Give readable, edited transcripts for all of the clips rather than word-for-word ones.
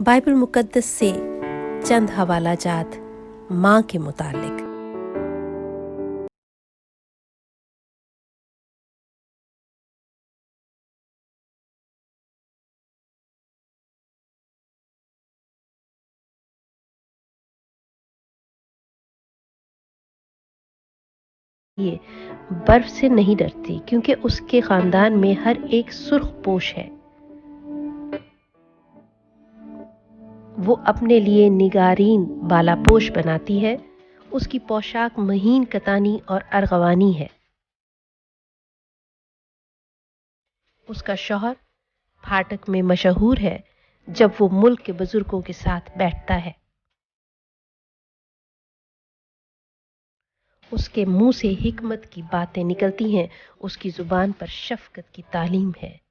Bible مقدس سے چند حوالہ جات ماں کے متعلق۔ یہ برف سے نہیں ڈرتی کیونکہ اس کے خاندان میں ہر ایک سرخ پوش ہے۔ وہ اپنے لیے نگارین بالا پوش بناتی ہے۔ اس کی پوشاک مہین کتانی اور ارغوانی ہے۔ اس کا شوہر پھاٹک میں مشہور ہے جب وہ ملک کے بزرگوں کے ساتھ بیٹھتا ہے۔ اس کے منہ سے حکمت کی باتیں نکلتی ہیں۔ اس کی زبان پر شفقت کی تعلیم ہے۔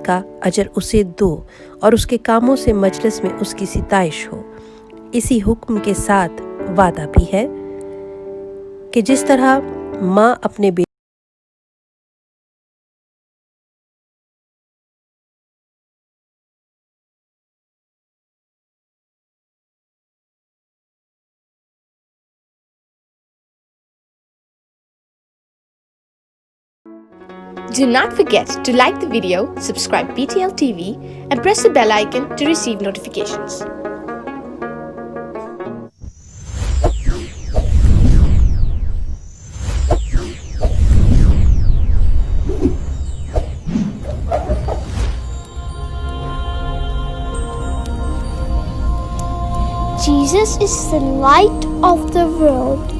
کا اجر اسے دو اور اس کے کاموں سے مجلس میں اس کی ستائش ہو۔ اسی حکم کے ساتھ وعدہ بھی ہے کہ جس طرح ماں اپنے Do not forget to like the video, subscribe BTL TV, and press the bell icon to receive notifications. Jesus is the light of the world.